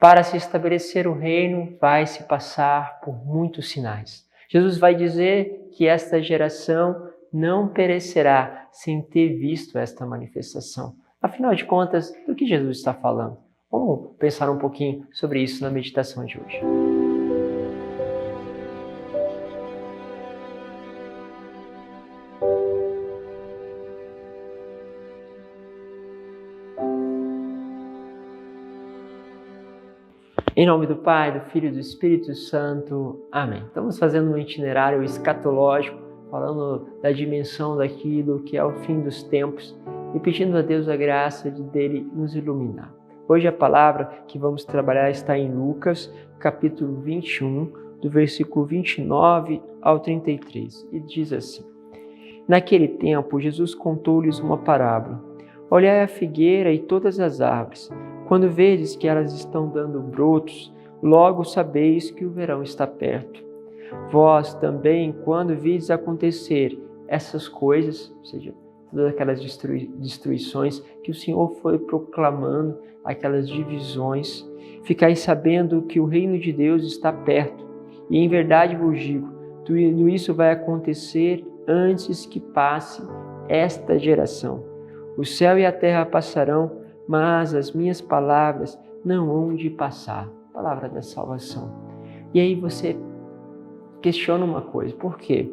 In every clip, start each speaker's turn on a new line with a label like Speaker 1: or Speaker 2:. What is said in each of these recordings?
Speaker 1: para se estabelecer o reino, vai se passar por muitos sinais. Jesus vai dizer que esta geração não perecerá sem ter visto esta manifestação. Afinal de contas, do que Jesus está falando? Vamos pensar um pouquinho sobre isso na meditação de hoje. Em nome do Pai, do Filho e do Espírito Santo. Amém. Estamos fazendo um itinerário escatológico, falando da dimensão daquilo que é o fim dos tempos e pedindo a Deus a graça dele nos iluminar. Hoje a palavra que vamos trabalhar está em Lucas, capítulo 21, do versículo 29 ao 33, e diz assim: Naquele tempo, Jesus contou-lhes uma parábola. Olhai a figueira e todas as árvores. Quando vedes que elas estão dando brotos, logo sabeis que o verão está perto. Vós também, quando vides acontecer essas coisas, ou seja, todas aquelas destruições que o Senhor foi proclamando, aquelas divisões, ficais sabendo que o reino de Deus está perto. E em verdade vos digo, tudo isso vai acontecer antes que passe esta geração. O céu e a terra passarão, mas as minhas palavras não hão de passar. Palavra da salvação. E aí você questiona uma coisa, por quê?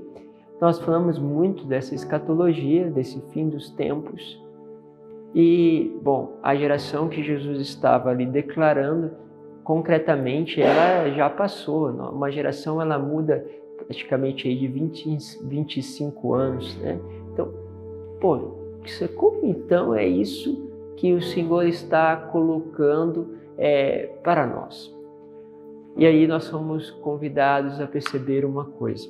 Speaker 1: Nós falamos muito dessa escatologia, desse fim dos tempos. E, bom, a geração que Jesus estava ali declarando, concretamente, ela já passou. Uma geração, ela muda praticamente aí de 25 anos, né? Então, como então é isso que o Senhor está colocando para nós? E aí nós somos convidados a perceber uma coisa.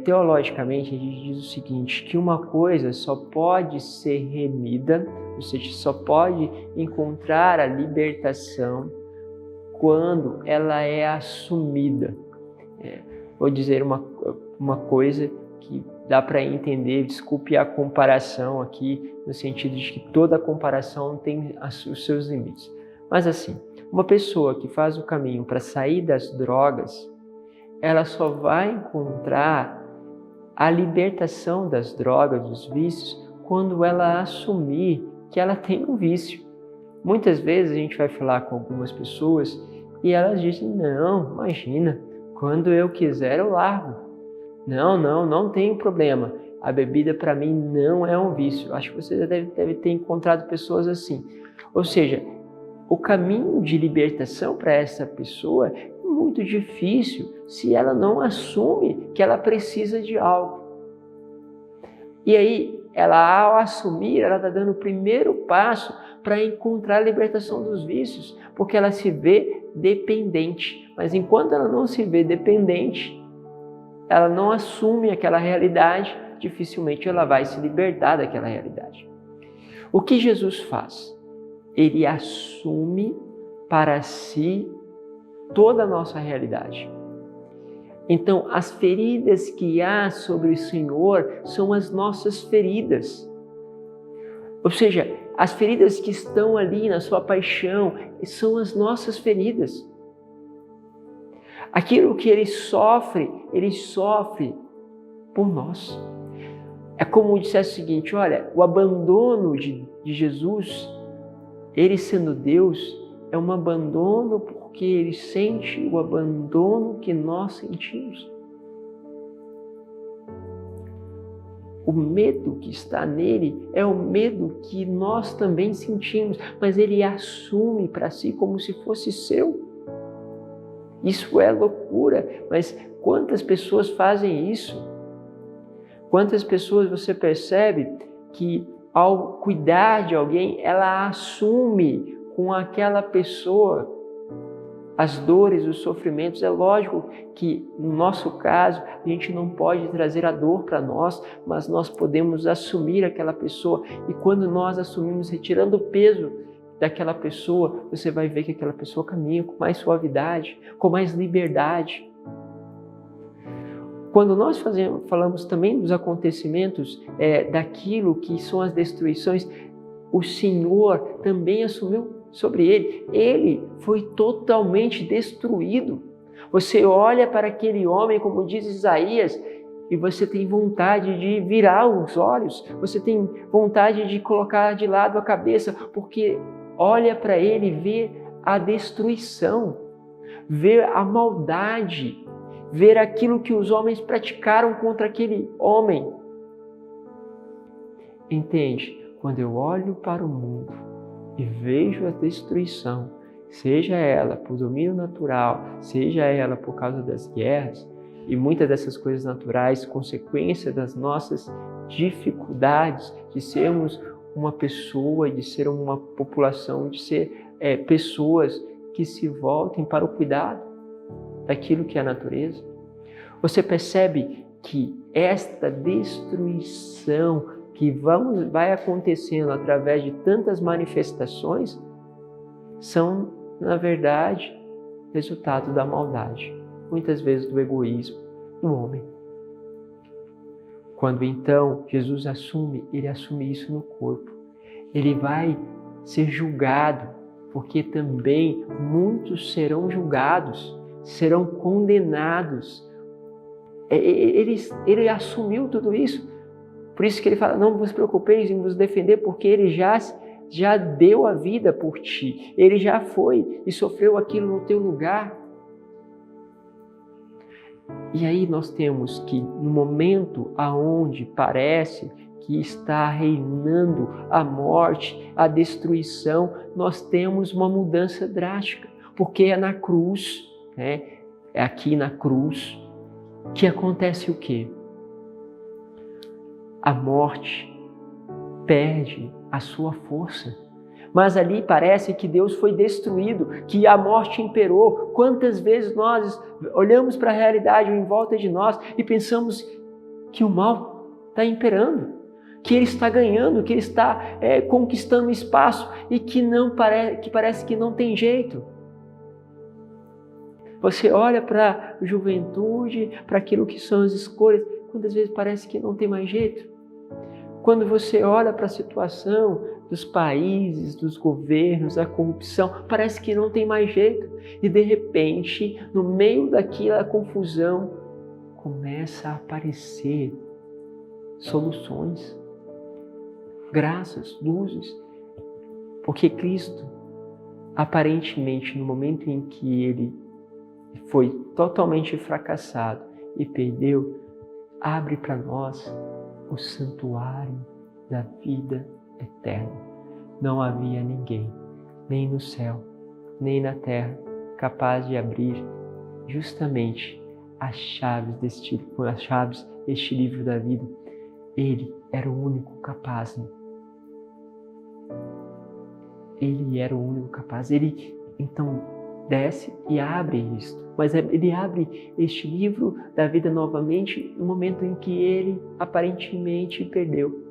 Speaker 1: Teologicamente, a gente diz o seguinte, que uma coisa só pode ser remida, ou seja, só pode encontrar a libertação quando ela é assumida. Vou dizer uma coisa que dá para entender, desculpe a comparação aqui, no sentido de que toda comparação tem os seus limites. Mas assim, uma pessoa que faz o caminho para sair das drogas, ela só vai encontrar a libertação das drogas, dos vícios, quando ela assumir que ela tem um vício. Muitas vezes a gente vai falar com algumas pessoas e elas dizem, não, imagina, quando eu quiser eu largo. Não tem problema. A bebida para mim não é um vício. Acho que você já deve ter encontrado pessoas assim. Ou seja, o caminho de libertação para essa pessoa é muito difícil se ela não assume que ela precisa de algo. E aí, ela ao assumir, ela está dando o primeiro passo para encontrar a libertação dos vícios, porque ela se vê dependente. Mas enquanto ela não se vê dependente, ela não assume aquela realidade, dificilmente ela vai se libertar daquela realidade. O que Jesus faz? Ele assume para si toda a nossa realidade. Então, as feridas que há sobre o Senhor são as nossas feridas. Ou seja, as feridas que estão ali na sua paixão são as nossas feridas. Aquilo que ele sofre por nós. É como dissesse o seguinte, olha, o abandono de Jesus, ele sendo Deus, é um abandono porque ele sente o abandono que nós sentimos. O medo que está nele é o medo que nós também sentimos, mas ele assume para si como se fosse seu. Isso é loucura, mas quantas pessoas fazem isso? Quantas pessoas você percebe que ao cuidar de alguém, ela assume com aquela pessoa as dores, os sofrimentos. É lógico que no nosso caso, a gente não pode trazer a dor para nós, mas nós podemos assumir aquela pessoa. E quando nós assumimos, retirando o peso daquela pessoa, você vai ver que aquela pessoa caminha com mais suavidade, com mais liberdade. Quando nós falamos também dos acontecimentos, daquilo que são as destruições, o Senhor também assumiu sobre ele foi totalmente destruído. Você olha para aquele homem, como diz Isaías, e você tem vontade de virar os olhos, você tem vontade de colocar de lado a cabeça, porque olha para ele e vê a destruição, vê a maldade, ver aquilo que os homens praticaram contra aquele homem. Entende? Quando eu olho para o mundo e vejo a destruição, seja ela por domínio natural, seja ela por causa das guerras, e muitas dessas coisas naturais, consequência das nossas dificuldades de sermos uma pessoa, de ser uma população, de ser pessoas que se voltem para o cuidado daquilo que é a natureza. Você percebe que esta destruição que vai acontecendo através de tantas manifestações são, na verdade, resultado da maldade, muitas vezes do egoísmo do homem. Quando então Jesus ele assume isso no corpo. Ele vai ser julgado, porque também muitos serão julgados, serão condenados. Ele assumiu tudo isso. Por isso que ele fala, não vos preocupeis em vos defender, porque ele já deu a vida por ti. Ele já foi e sofreu aquilo no teu lugar. E aí nós temos que, no momento aonde parece que está reinando a morte, a destruição, nós temos uma mudança drástica, porque é na cruz, é aqui na cruz, que acontece o quê? A morte perde a sua força. Mas ali parece que Deus foi destruído, que a morte imperou. Quantas vezes nós olhamos para a realidade em volta de nós e pensamos que o mal está imperando, que ele está ganhando, que ele está conquistando espaço e que parece que não tem jeito. Você olha para a juventude, para aquilo que são as escolhas, quantas vezes parece que não tem mais jeito? Quando você olha para a situação dos países, dos governos, a corrupção, parece que não tem mais jeito. E de repente, no meio daquela confusão, começa a aparecer soluções, graças, luzes. Porque Cristo, aparentemente, no momento em que ele foi totalmente fracassado e perdeu, abre para nós o santuário da vida eterna. Não havia ninguém, nem no céu, nem na terra, capaz de abrir justamente as chaves deste livro da vida. Ele era o único capaz. Ele era o único capaz. Ele, então, desce e abre isto. Mas ele abre este livro da vida novamente no momento em que ele aparentemente perdeu.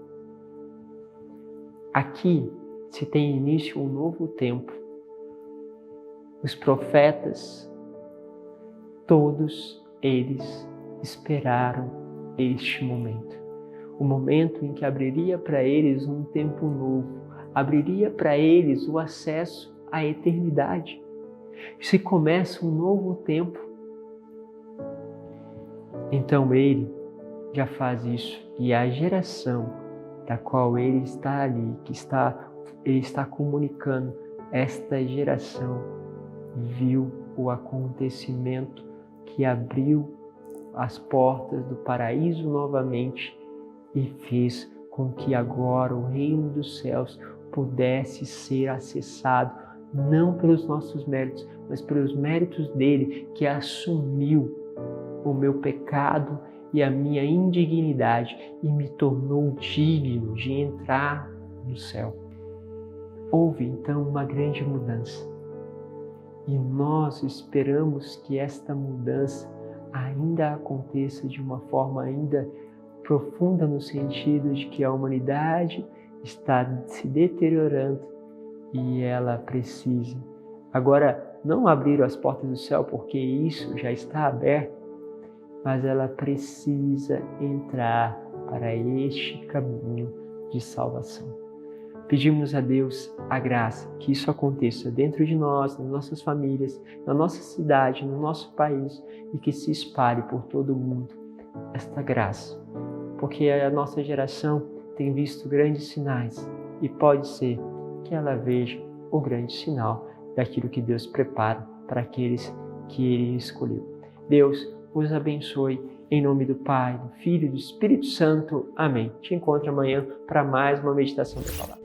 Speaker 1: Aqui se tem início um novo tempo. Os profetas, todos eles esperaram este momento. O momento em que abriria para eles um tempo novo, abriria para eles o acesso à eternidade. Se começa um novo tempo, então ele já faz isso, e a geração da qual ele está ali, ele está comunicando, esta geração viu o acontecimento que abriu as portas do paraíso novamente e fez com que agora o reino dos céus pudesse ser acessado não pelos nossos méritos, mas pelos méritos dele, que assumiu o meu pecado e a minha indignidade e me tornou digno de entrar no céu. Houve então uma grande mudança e nós esperamos que esta mudança ainda aconteça de uma forma ainda profunda, no sentido de que a humanidade está se deteriorando e ela precisa agora não abrir as portas do céu, porque isso já está aberto, mas ela precisa entrar para este caminho de salvação. Pedimos a Deus a graça que isso aconteça dentro de nós, nas nossas famílias, na nossa cidade, no nosso país e que se espalhe por todo o mundo esta graça. Porque a nossa geração tem visto grandes sinais e pode ser que ela veja o grande sinal daquilo que Deus prepara para aqueles que Ele escolheu. Deus os abençoe. Em nome do Pai, do Filho e do Espírito Santo. Amém. Te encontro amanhã para mais uma meditação da palavra.